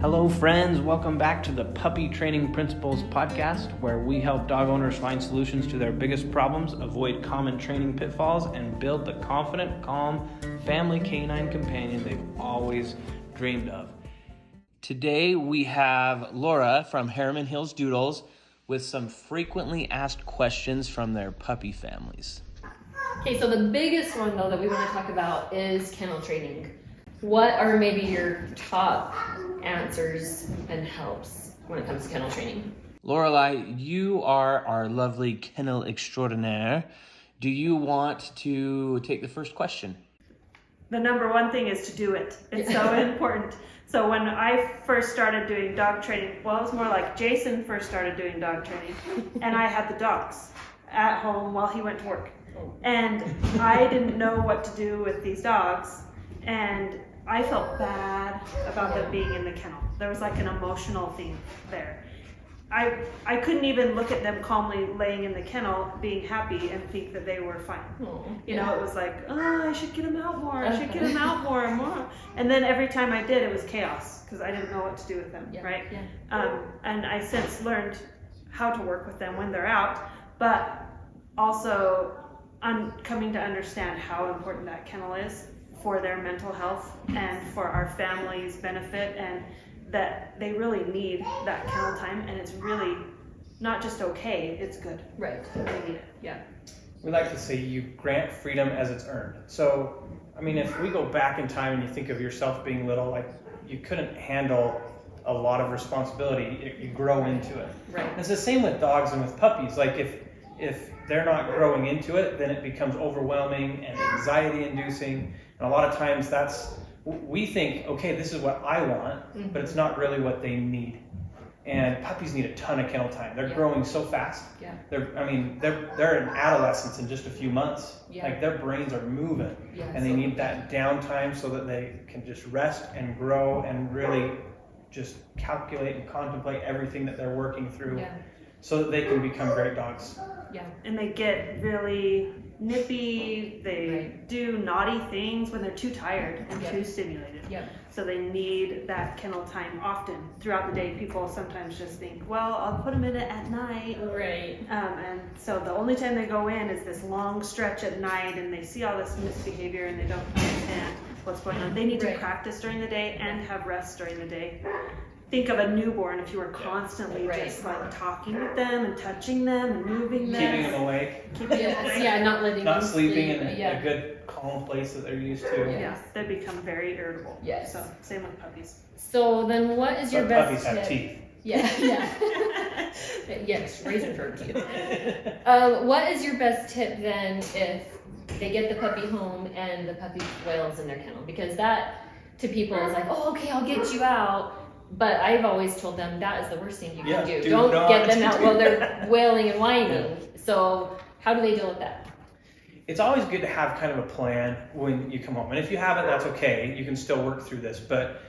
Hello friends, welcome back to the Puppy Training Principles podcast, where we help dog owners find solutions to their biggest problems, avoid common training pitfalls, and build the confident, calm family canine companion they've always dreamed of. Today we have Laura from Harriman Hills Doodles with some frequently asked questions from their puppy families. Okay, so the biggest one though that we want to talk about is kennel training. What are maybe your top answers and helps when it comes to kennel training? Lorelai, you are our lovely kennel extraordinaire. Do you want to take the first question? The number one thing is to do it. It's so important. So when I first started doing dog training, well, it was more like Jason first started doing dog training, and I had the dogs at home while he went to work. And I didn't know what to do with these dogs, and I felt bad about them being in the kennel. There was like an emotional thing there. I couldn't even look at them calmly laying in the kennel being happy and think that they were fine. You know, it was like, oh, I should get them out more. I should get them out more and more. And then every time I did, it was chaos because I didn't know what to do with them, right? And I since learned how to work with them when they're out, but also coming to understand how important that kennel is for their mental health and for our family's benefit, and that they really need that kennel time, and it's really not just okay, it's good. Right. They need it. Yeah. We like to say you grant freedom as it's earned. So, I mean, if we go back in time and you think of yourself being little, like you couldn't handle a lot of responsibility, you grow into it. Right. And it's the same with dogs and with puppies. Like if they're not growing into it, then it becomes overwhelming and anxiety inducing. And a lot of times we think, okay, this is what I want, but it's not really what they need. And puppies need a ton of kennel time. They're growing so fast. Yeah. They're in adolescence in just a few months. Yeah. Like their brains are moving, and they need that downtime so that they can just rest and grow and really just calculate and contemplate everything that they're working through, so that they can become great dogs. Yeah. And they get really nippy, they do naughty things when they're too tired and too stimulated. So they need that kennel time often throughout the day. People sometimes just think, well, I'll put them in it at night. Right. And so the only time they go in is this long stretch at night, and they see all this misbehavior and they don't understand what's going on. They need to practice during the day and have rest during the day. Think of a newborn if you were constantly just like talking with them and touching them and moving them. Keeping them awake. Not letting Not them sleeping sleep. in a good calm place that they're used to. Yeah, they become very irritable. Yes. So same with puppies. So then what is your best puppies tip? have teeth. Yes, razor sharp teeth. What is your best tip then if they get the puppy home and the puppy wails in their kennel? Because that to people is like, oh, okay, I'll get you out. But I've always told them that is the worst thing you can do. Don't get them out while they're wailing and whining. So how do they deal with that? It's always good to have kind of a plan when you come home. And if you haven't, that's okay. You can still work through this. But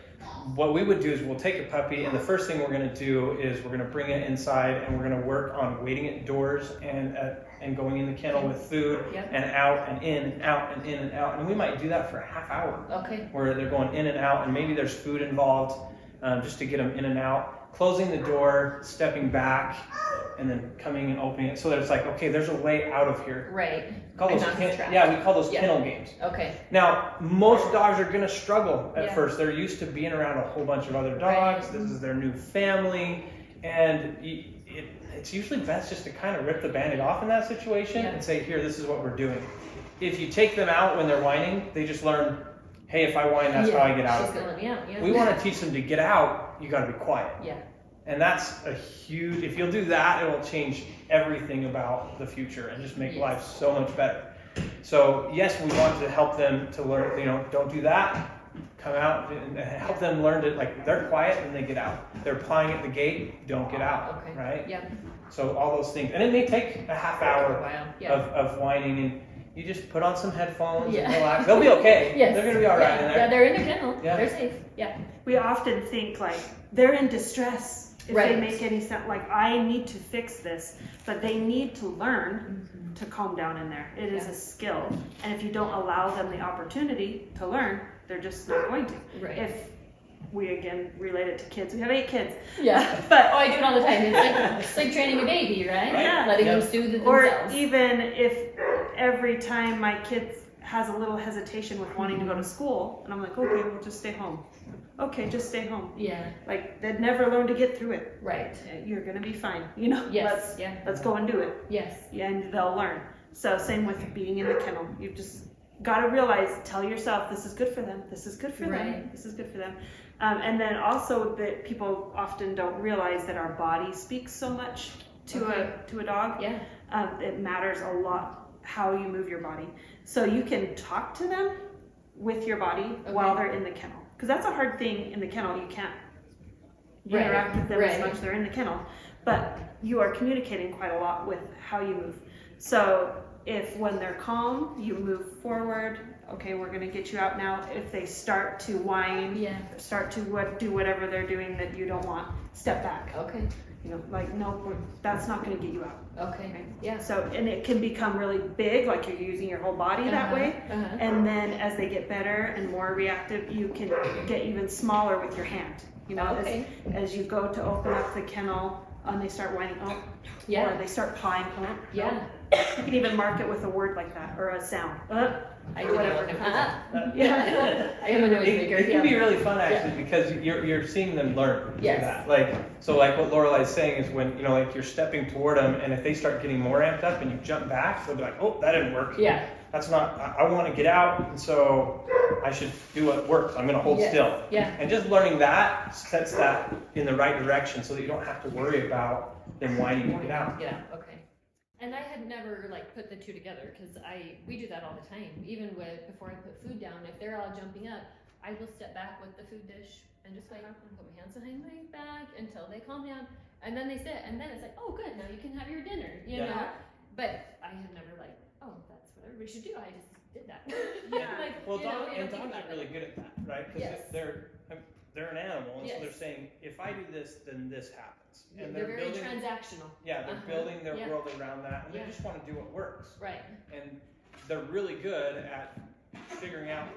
what we would do is we'll take a puppy, and the first thing we're going to do is we're going to bring it inside, and we're going to work on waiting at doors and going in the kennel with food and out and in and out and in and out. And we might do that for a half hour. Okay. Where they're going in and out, and maybe there's food involved. Just to get them in and out, closing the door, stepping back, and then coming and opening it so that it's like, okay, there's a way out of here. Right. We call those kennel games. Okay. Now, most dogs are going to struggle at first. They're used to being around a whole bunch of other dogs. This is their new family, and it's usually best just to kind of rip the Band-Aid off in that situation and say, here, this is what we're doing. If you take them out when they're whining, they just learn, hey, if I whine, that's how I get out of it. We want to teach them to get out, you got to be quiet. Yeah. And that's a huge, if you'll do that, it will change everything about the future and just make life so much better. So yes, we want to help them to learn, don't do that, come out and help them learn to, like, they're quiet and they get out. They're plying at the gate, don't get out, right? Yeah. So all those things. And it may take a half hour of whining, and you just put on some headphones and relax. They'll be okay. They're going to be all right in there. Yeah, they're in their kennel. They're safe. Yeah. We often think like they're in distress if they make any sense. Like, I need to fix this, but they need to learn to calm down in there. It is a skill, and if you don't allow them the opportunity to learn, they're just not going to. If we again relate it to kids. We have 8 kids. Yeah. But Oh, I do it all the time. It's like training a baby, right? Yeah. Letting Yeah. them soothe themselves. or even if every time my kid has a little hesitation with wanting to go to school, and I'm like, okay, we'll just stay home. Okay, just stay home. Yeah. Like they'd never learn to get through it. Right. You're gonna be fine. You know. Yes. Let's go and do it. Yes. Yeah, and they'll learn. So same with being in the kennel. You've just got to realize, tell yourself, this is good for them. This is good for them. Right. This is good for them. And then also that people often don't realize that our body speaks so much to a dog. Yeah. It matters a lot how you move your body. So you can talk to them with your body while they're in the kennel. Because that's a hard thing in the kennel. You can't interact with them as much. They're in the kennel. But you are communicating quite a lot with how you move. So if when they're calm, you move forward, okay, we're gonna get you out now. If they start to whine, start to do whatever they're doing that you don't want, step back. Okay. You know, like, no, that's not gonna get you out. Okay. Yeah. So, and it can become really big, like you're using your whole body that way. And then as they get better and more reactive, you can get even smaller with your hand. You know, as you go to open up the kennel and they start whining, or they start pawing, Yeah. You can even mark it with a word like that or a sound. I do Whatever. Yeah. I am a noisemaker. It can be really fun actually because you're seeing them learn Yes. that. Like like what Lorelai's saying is when like you're stepping toward them and if they start getting more amped up and you jump back, they'll be like, oh, that didn't work. Yeah. That's not. I want to get out, and so I should do what works. I'm going to hold still. Yeah. And just learning that sets that in the right direction so that you don't have to worry about them whining to get out. Yeah. Okay. And I had never put the two together because we do that all the time. Even before I put food down, if they're all jumping up, I will step back with the food dish and just wait and put my hands behind my back until they calm down, and then they sit, and then it's like, oh, good, now you can have your dinner, you know. But I had never oh, that's what everybody should do. I just did that. Yeah. Well, dogs are really good at that, right? Because they're an animal, and so they're saying, if I do this, then this happens. And they're very transactional. Yeah, they're building their world around that, and they just want to do what works. Right. And they're really good at figuring out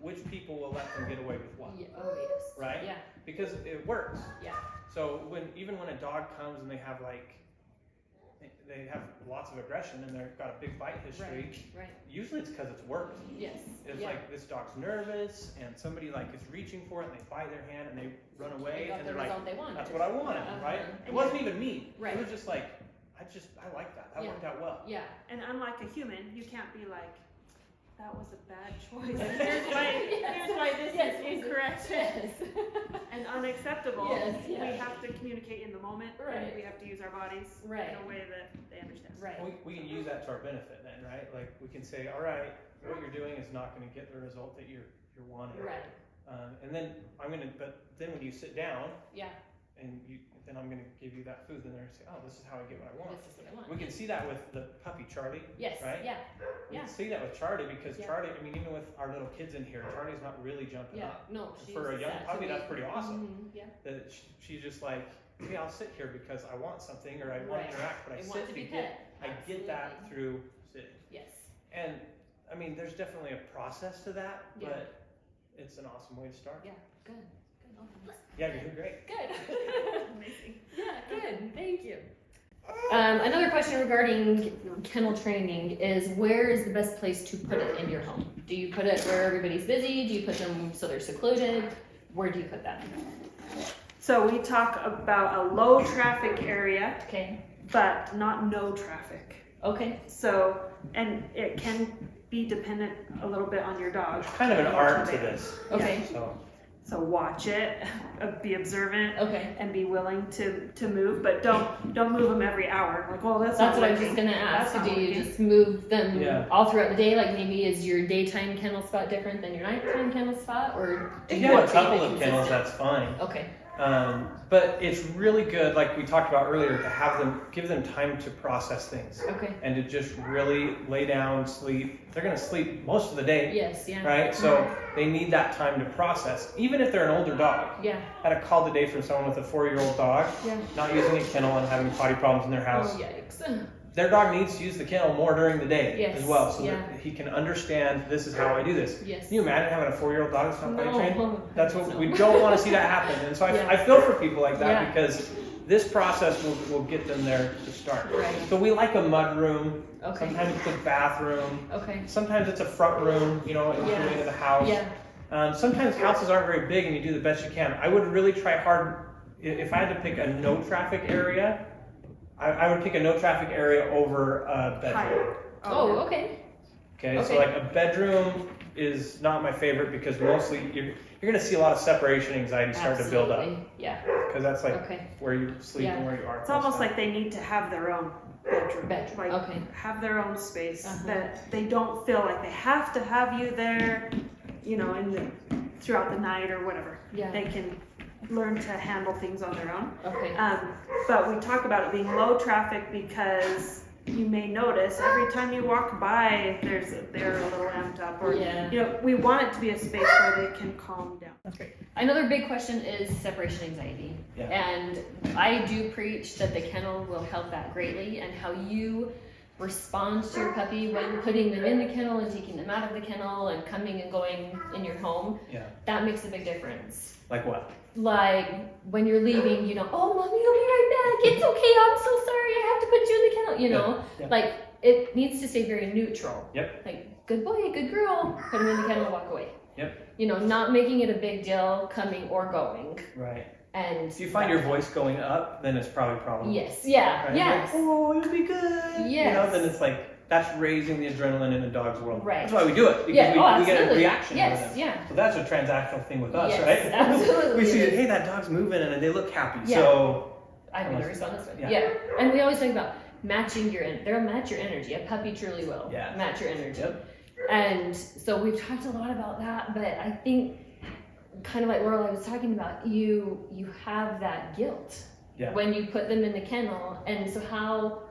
which people will let them get away with what. Yeah. Oh, yes. Right? Yeah. Because it works. Yeah. So even when a dog comes and they have lots of aggression and they've got a big bite history. Right. Usually it's because it's worked. Yes. It's like this dog's nervous and somebody is reaching for it and they bite their hand and they run away and they're like, that's what I wanted, right? It wasn't even me. Right. It was just I like that. That worked out well. Yeah. And unlike a human, you can't be like, that was a bad choice. Here's why this is incorrect and unacceptable. Yes. We have to communicate in the moment, and we have to use our bodies in a way that they understand. Right. We can use that to our benefit then, right? Like we can say, all right, what you're doing is not going to get the result that you're wanting. Right. And then but then when you sit down, and then I'm going to give you that food, then they're going to say, oh, this is how I get what I want. This is what I want. We can see that with the puppy Charlie. Yes. Right? Yeah. We can see that with Charlie because Charlie, even with our little kids in here, Charlie's not really jumping up. No. For a young puppy, that's pretty awesome. Mm-hmm. Yeah. That she's just like, hey, I'll sit here because I want something or I want to interact, but I sit to get. I get that through sitting. Yes. And there's definitely a process to that, but it's an awesome way to start. Yeah. Good. Yeah, you're doing great. Good. Amazing. Yeah, good. Thank you. Another question regarding kennel training is, where is the best place to put it in your home? Do you put it where everybody's busy? Do you put them so they're secluded? Where do you put that? So we talk about a low traffic area, Okay. but not no traffic. Okay. So, and it can be dependent a little bit on your dog. There's kind of an art to this. Okay. So watch it, be observant, Okay. and be willing to move, but don't move them every hour. Like, well, that's what I was working. just gonna ask. That's Do not you working. just move them all throughout the day? Like maybe is your daytime kennel spot different than your nighttime kennel spot, or do If you you have a keep couple it of kennels, consistent? that's fine. Okay. But it's really good, like we talked about earlier, to give them time to process things Okay. and to just really lay down, sleep. They're going to sleep most of the day, Yes. Yeah. right? So they need that time to process, even if they're an older dog. Yeah. I had a call today from someone with a 4-year-old dog, Yeah. not using a kennel and having potty problems in their house. Oh, yikes. their dog needs to use the kennel more during the day Yes, as well, so yeah. that he can understand this is how I do this. Yes. Can you imagine having a 4-year-old dog that's not potty No. trained? That's what No. we don't want to see that happen. And so Yeah. I feel for people like that Yeah. because this process will get them there to start. Right. So we like a mud room. Okay. Sometimes it's a bathroom. Okay. Sometimes it's a front room, you know, in the Yeah. wing of the house. Yeah. Sometimes houses aren't very big and you do the best you can. I would really try hard, if I had to pick a no traffic area, I would pick a no traffic area over a bedroom. Oh, okay. Okay, so Okay. like a bedroom is not my favorite because mostly you're gonna see a lot of separation anxiety start to build up. Absolutely. Yeah. Because that's like Okay. where you sleep Yeah. and where you are. It's almost like they need to have their own bedroom. Bedroom, Like, okay. have their own space, Uh-huh. that they don't feel like they have to have you there, you know, throughout the night or whatever. Yeah. They can learn to handle things on their own. Okay. But we talk about it being low traffic because you may notice every time you walk by, they're a little amped up, or Yeah. you know, we want it to be a space where they can calm down. That's great. Another big question is separation anxiety. Yeah. And I do preach that the kennel will help that greatly, and how you respond to your puppy when putting them in the kennel and taking them out of the kennel and coming and going in your home. Yeah. That makes a big difference. Like what? Like when you're leaving, you know, oh, mommy, I'll be right back. It's okay. I'm so sorry. I have to put you in the kennel. You know, Yeah. like it needs to stay very neutral. Yep. Like, good boy, good girl. Put him in the kennel and walk away. Yep. You know, not making it a big deal coming or going. Right. And If you find your voice going up, then it's probably a problem. yes, yeah, Right? yes, Like, oh, you'll be good. You know, Yes. then it's like, that's raising the adrenaline in a dog's world. Right. That's why we do it, because yeah, we get a absolutely. reaction out of Yes, them. yeah, So that's a transactional thing with us, Yes, right? absolutely We see it that, is. hey, that dog's moving and they look happy. Yeah. So, I'm gonna respond this way. Yeah. Yeah. And we always talk about matching they'll match your energy. A puppy truly will Yeah. match your energy. Yep. And so we've talked a lot about that, but I think kind of like Laurel I was talking about, you have that guilt Yeah. when you put them in the kennel, and so how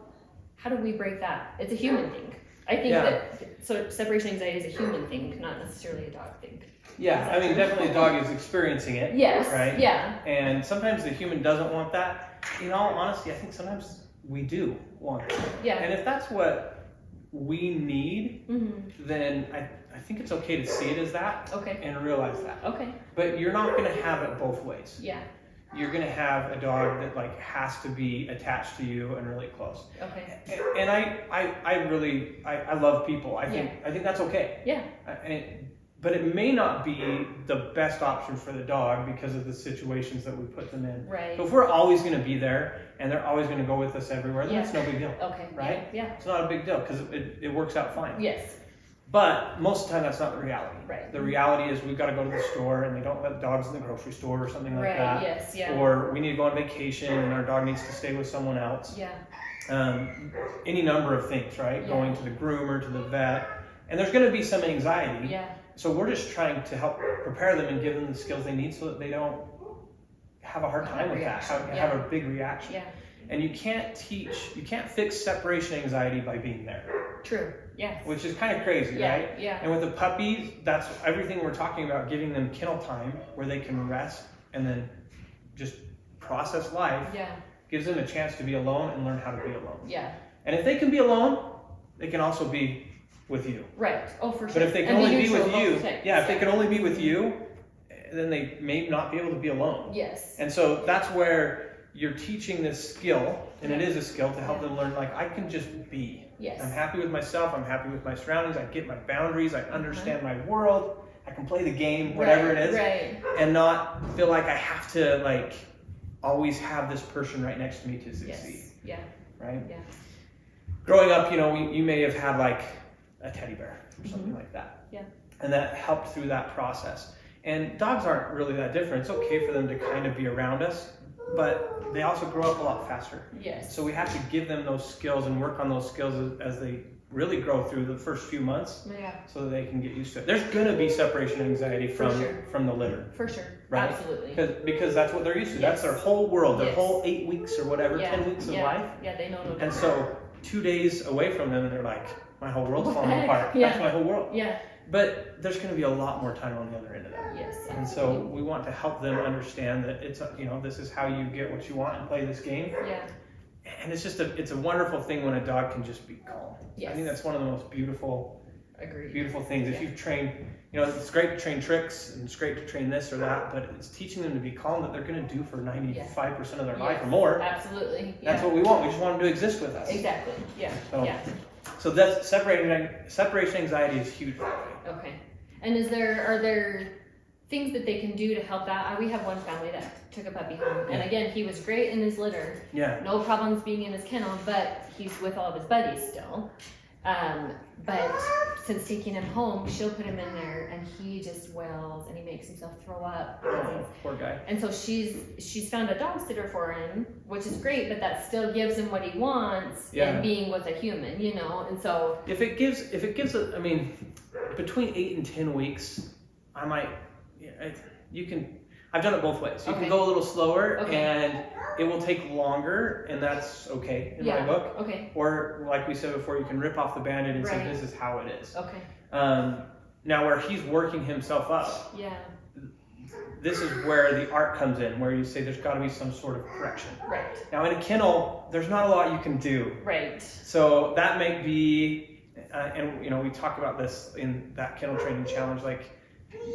do we break that? It's a human thing. I think Yeah. that so separation anxiety is a human thing, not necessarily a dog thing. Yeah, I mean, definitely a dog is experiencing it. Yes. Right? Yeah. And sometimes the human doesn't want that. In all honesty, I think sometimes we do want it. Yeah. And if that's what we need, Mm-hmm. then I think it's okay to see it as that Okay. and realize that. Okay. But you're not going to have it both ways. Yeah. You're going to have a dog that like has to be attached to you and really close. Okay. And I love people. I think that's okay. Yeah. But it may not be the best option for the dog because of the situations that we put them in. Right. But if we're always going to be there and they're always going to go with us everywhere, then Yeah. it's no big deal. Okay. Right? Yeah. It's not a big deal because it works out fine. Yes. But most of the time, that's not the reality. Right. The reality is we've got to go to the store and they don't let dogs in the grocery store or something like Right. that. Yes. Yeah. Or we need to go on vacation and our dog needs to stay with someone else. Yeah. Any number of things, right? Yeah. Going to the groomer, to the vet. And there's going to be some anxiety. Yeah. So we're just trying to help prepare them and give them the skills they need so that they don't have a hard time with that, have a big reaction. Yeah. And you can't fix separation anxiety by being there, True. Yes. which is kind of crazy, Yeah. right? Yeah. And with the puppies, that's everything we're talking about, giving them kennel time where they can rest and then just process life, Yeah. gives them a chance to be alone and learn how to be alone. Yeah. And if they can be alone, they can also be with you. Right. Oh, for sure. But if they can And only be neutral with both you, times. if they can only be with you, then they may not be able to be alone. Yes. And so that's where you're teaching this skill, and it is a skill to help Yeah. them learn, like, I can just be. Yes. I'm happy with myself, I'm happy with my surroundings, I get my boundaries, I understand my world, I can play the game, whatever Right, it is, Right. and not feel like I have to, like, always have this person right next to me to succeed, Yes. Yeah. right? Yeah. Growing up, you may have had, like, a teddy bear or something like that. Yeah. And that helped through that process. And dogs aren't really that different. It's okay for them to kind of be around us, but they also grow up a lot faster. Yes. So we have to give them those skills and work on those skills as they really grow through the first few months Yeah. so that they can get used to it. There's going to be separation anxiety For from, sure. from the litter. For sure. Right? Absolutely. Because that's what they're used to. Yes. That's their whole world, their Yes. whole 8 weeks or whatever, Yeah. 10 weeks of Yeah. life. Yeah. They know no And different. so 2 days away from them, they're like, my whole world's What the falling heck? apart. Yeah. That's my whole world. Yeah. But there's going to be a lot more time on the other end of that. Yes. And so we want to help them understand that it's, this is how you get what you want and play this game. Yeah. And it's just it's a wonderful thing when a dog can just be calm. Yes. I think that's one of the most beautiful Agreed. things. If you've trained, it's great to train tricks and it's great to train this or that, but it's teaching them to be calm that they're going to do for 95% of their life or more. Absolutely. That's what we want. We just want them to exist with us. Exactly. Yeah. So that's separation anxiety is huge. Okay. And are there things that they can do to help that? We have one family that took a puppy home, and again, he was great in his litter. Yeah. No problems being in his kennel, but he's with all of his buddies still. But since taking him home, she'll put him in there, and he just wails, and he makes himself throw up. Oh, poor guy. And so she's found a dog sitter for him, which is great, but that still gives him what he wants in being with a human, And so if it gives between 8 and 10 weeks, I might. I've done it both ways. You can go a little slower and it will take longer, and that's okay in my book. Okay. Or like we said before, you can rip off the Band-Aid and say, this is how it is. Okay. Now where he's working himself up, this is where the art comes in, where you say there's got to be some sort of correction. Right. Now in a kennel, there's not a lot you can do. Right. So that may be, and we talk about this in that kennel training challenge, like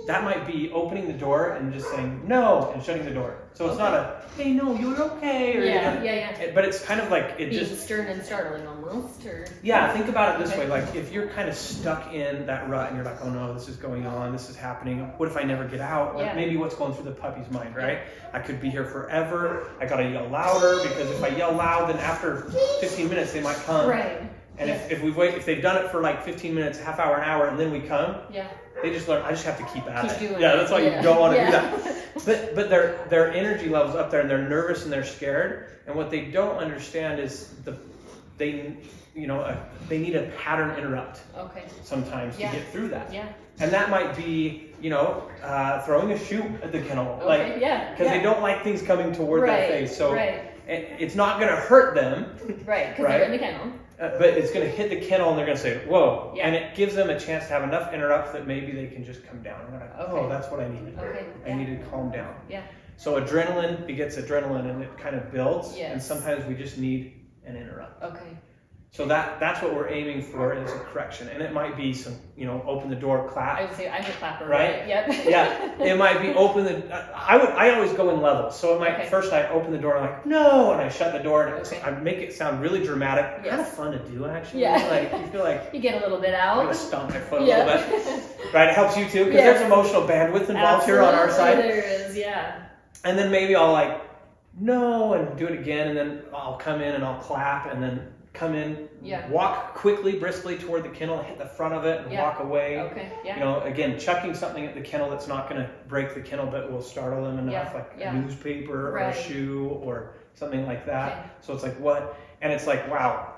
that might be opening the door and just saying no and shutting the door. So it's not a, hey, no, you're okay. Or but it's kind of like it being just stern and startling almost, or think about it this way. Like if you're kind of stuck in that rut and you're like, oh no, this is going on, this is happening. What if I never get out? Like maybe what's going through the puppy's mind, right? I could be here forever. I gotta yell louder because if I yell loud, then after 15 minutes they might come. Right. And if they've done it for like 15 minutes, half hour, an hour, and then we come, they just learn. I just have to keep at it. That's why you don't want to do that. But their energy level's up there, and they're nervous and they're scared. And what they don't understand is they need a pattern interrupt. Okay. Sometimes to get through that. Yeah. And that might be throwing a shoe at the kennel, because they don't like things coming toward their face. So it's not going to hurt them. Right. Because they're in the kennel. But it's going to hit the kennel and they're going to say, whoa. Yeah. And it gives them a chance to have enough interrupts that maybe they can just come down. And they're like, oh, that's what I needed. Okay. I needed to calm down. Yeah. So adrenaline begets adrenaline and it kind of builds. Yes. And sometimes we just need an interrupt. Okay. So that's what we're aiming for is a correction. And it might be some, open the door, clap. I would say I'm a clapper, right? Yep. Yeah. It might be open the, I always go in levels. So it might, first I open the door and I'm like, no, and I shut the door and I make it sound really dramatic. Kind of fun to do actually. Yeah. Like you feel like you get a little bit out. I'm gonna stomp my foot a little bit. Right, it helps you too, because there's emotional bandwidth involved here on our side. There is, yeah. And then maybe I'll like, no, and do it again, and then I'll come in and I'll clap, and then come in, walk quickly, briskly toward the kennel, hit the front of it, and walk away. Okay. Yeah. Again, chucking something at the kennel that's not going to break the kennel, but will startle them enough, like a newspaper or a shoe or something like that. Okay. So it's like, what? And it's like, wow.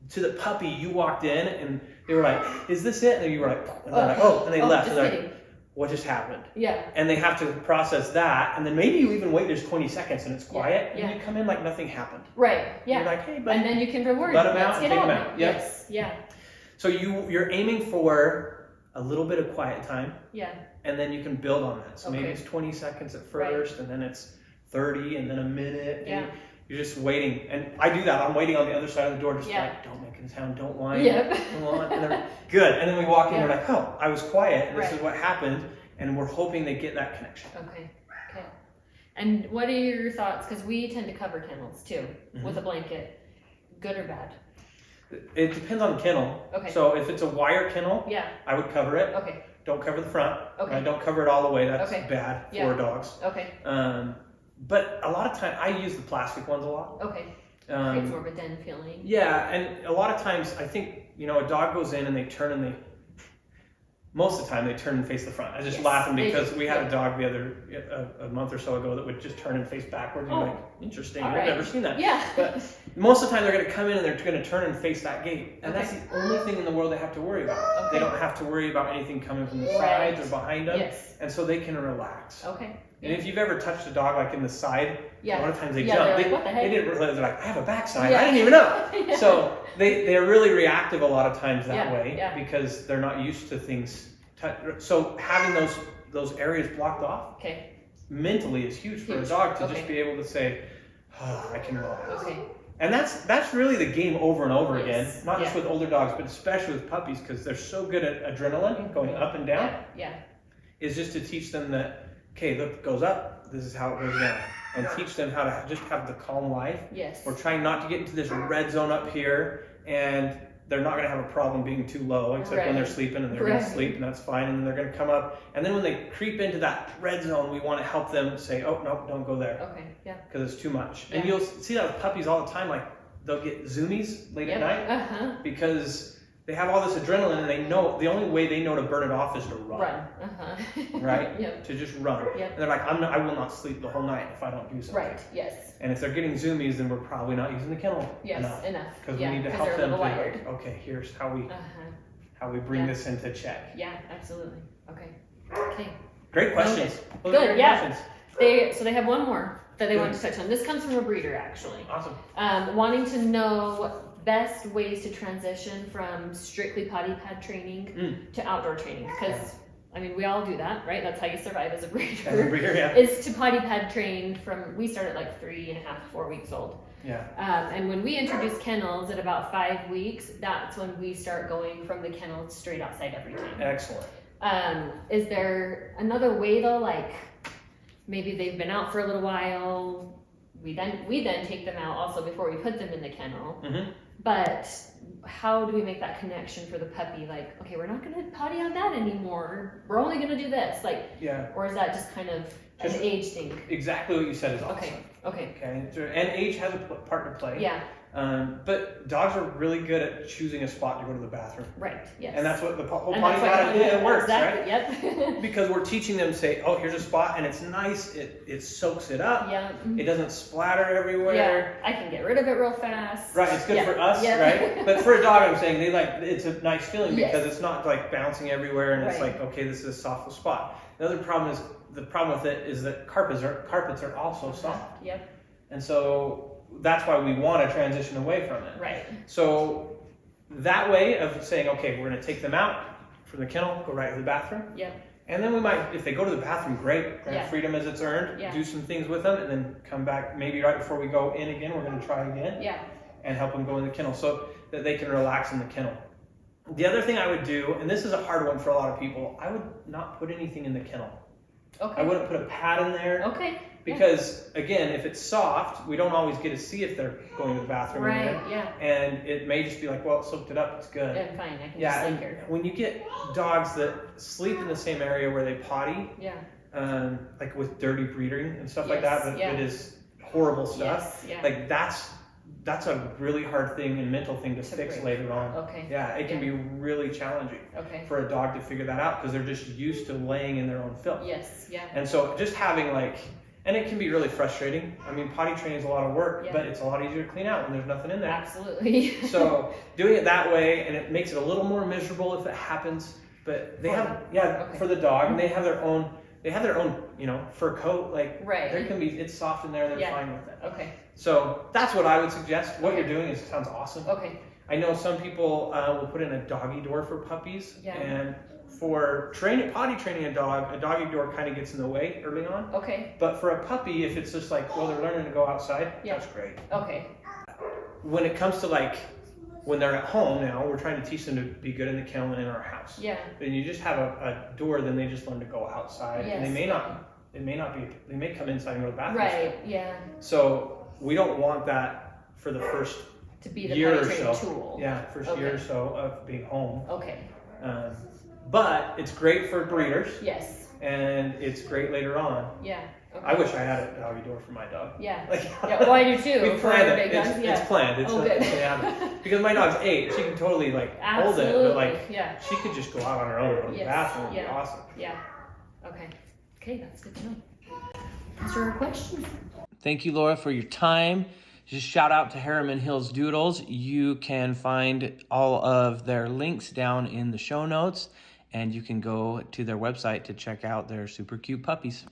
To the puppy, you walked in and they were like, is this it? And you were like, and they're like, oh, and they left. And they're like, what just happened? Yeah. And they have to process that, and then maybe you even wait just 20 seconds and it's quiet, and you come in like nothing happened. Right. Yeah. You're like, hey, buddy. And then you can reward. Let them out and take them out. Yep. Yes. Yeah. So you're aiming for a little bit of quiet time. Yeah. And then you can build on that. So maybe it's 20 seconds at first, and then it's 30, and then a minute. Yeah. And you're just waiting, and I do that. I'm waiting on the other side of the door, just like, don't make a sound, don't whine, come on, and they're good. And then we walk in, we're like, oh, I was quiet, and this is what happened. And we're hoping they get that connection. Okay. And what are your thoughts? Because we tend to cover kennels too with a blanket. Good or bad? It depends on the kennel. Okay. So if it's a wire kennel, I would cover it. Okay. Don't cover the front. Okay. Right? Don't cover it all the way. That's bad for dogs. Okay. But a lot of times, I use the plastic ones a lot. Okay. It's more of a den feeling. Yeah, and a lot of times, I think, a dog goes in and they turn and most of the time they turn and face the front. I just laughing because we had a dog a month or so ago that would just turn and face backwards. And you're like, interesting, I've never seen that. Yeah. But most of the time they're going to come in and they're going to turn and face that gate. And that's the only thing in the world they have to worry about. Okay. They don't have to worry about anything coming from the sides or behind them. Yes. And so they can relax. Okay. And if you've ever touched a dog like in the side, a lot of times they jump. Like, what the heck? They didn't realize, they're like, I have a backside. I didn't even know. So they're really reactive a lot of times that way because they're not used to things. So having those areas blocked off mentally is huge for a dog to just be able to say, I can relax. Okay. And that's really the game over and over again, not just Yeah. with older dogs, but especially with puppies, because they're so good at adrenaline going up and down. Yeah. Is just to teach them that, okay, look, it goes up, this is how it goes down. And teach them how to just have the calm life. Yes. We're trying not to get into this red zone up here, and they're not going to have a problem being too low, except when they're sleeping, and they're going to sleep, and that's fine, and then they're going to come up. And then when they creep into that red zone, we want to help them say, oh, no, don't go there. Okay, yeah. Because it's too much. Yeah. And you'll see that with puppies all the time, like they'll get zoomies late at night because they have all this adrenaline, and they know the only way they know to burn it off is to run. Right? Yep. To just run. Yep. And they're like, I will not sleep the whole night if I don't do something. Right, yes. And if they're getting zoomies, then we're probably not using the kennel enough. Because we need to help them to be like, okay, here's how we bring this into check. Yeah, absolutely. Okay. Great questions. Those are Good, great yeah. questions. So they have one more that they wanted to touch on. This comes from a breeder, actually. Awesome. Wanting to know best ways to transition from strictly potty pad training to outdoor training. Because, I mean, we all do that, right? That's how you survive as a breeder. As a breeder, yeah. Is to potty pad train we started like 3.5, 4 weeks old. Yeah. And when we introduce kennels at about 5 weeks, that's when we start going from the kennel straight outside every time. Excellent. Is there another way though, like maybe they've been out for a little while, we then take them out also before we put them in the kennel, but how do we make that connection for the puppy? Like, okay, we're not going to potty on that anymore, we're only going to do this, like, or is that just kind of an age thing? Exactly what you said is awesome. Okay. And age has a part to play. Yeah. But dogs are really good at choosing a spot to go to the bathroom. Right, yes. And that's what the whole potty pad idea works, right? Yep. Because we're teaching them, say, oh, here's a spot, and it's nice, it soaks it up. Yeah. It doesn't splatter everywhere. Yeah, I can get rid of it real fast. Right, it's good for us, right? But for a dog, I'm saying it's a nice feeling because it's not like bouncing everywhere, and it's like, okay, this is a soft spot. The other problem with it is that carpets are also soft. Yep. And so that's why we want to transition away from it. Right. So that way of saying, okay, we're going to take them out from the kennel, go right to the bathroom. Yep. And then we might, if they go to the bathroom, great, grant freedom as it's earned, do some things with them, and then come back maybe right before we go in again, we're going to try again. Yeah. And help them go in the kennel so that they can relax in the kennel. The other thing I would do, and this is a hard one for a lot of people, I would not put anything in the kennel. Okay. I wouldn't put a pad in there. Okay. Because again, if it's soft, we don't always get to see if they're going to the bathroom. Right, yeah. And it may just be like, well, it soaked it up, it's good. Yeah, fine, I can just sleep here. When you get dogs that sleep in the same area where they potty, like with dirty breeding and stuff like that, that is horrible stuff. Like that's a really hard thing and mental thing to fix later on. Okay. Yeah, it can be really challenging for a dog to figure that out because they're just used to laying in their own filth. Yes, yeah. And so just having and it can be really frustrating. I mean, potty training is a lot of work, but it's a lot easier to clean out when there's nothing in there. Absolutely. So doing it that way, and it makes it a little more miserable if it happens. But they for the dog, and they have their own, fur coat. Like there can be, it's soft in there. They're fine with it. Okay. So that's what I would suggest. What you're doing sounds awesome. Okay. I know some people will put in a doggy door for puppies, and for potty training a doggy door kind of gets in the way early on. Okay. But for a puppy, if it's just like, well, they're learning to go outside, that's great. Okay. When it comes to when they're at home now, we're trying to teach them to be good in the kennel and in our house. Yeah. Then you just have a door, then they just learn to go outside, and they may come inside and go to the bathroom. Right. Yeah. So we don't want that for the first year or so. Tool. Yeah, first year or so of being home. Okay. But it's great for breeders. Yes. And it's great later on. Yeah. Okay. I wish I had a doggy door for my dog. Yeah. Well, I do too. We planned it. It's planned. It's good. Because my dog's 8, she can totally hold it, but she could just go out on her own and go to the bathroom. It'd be awesome. Yeah. Okay, that's good to know. Those are our questions. Thank you, Laura, for your time. Just shout out to Harriman Hills Doodles. You can find all of their links down in the show notes, and you can go to their website to check out their super cute puppies.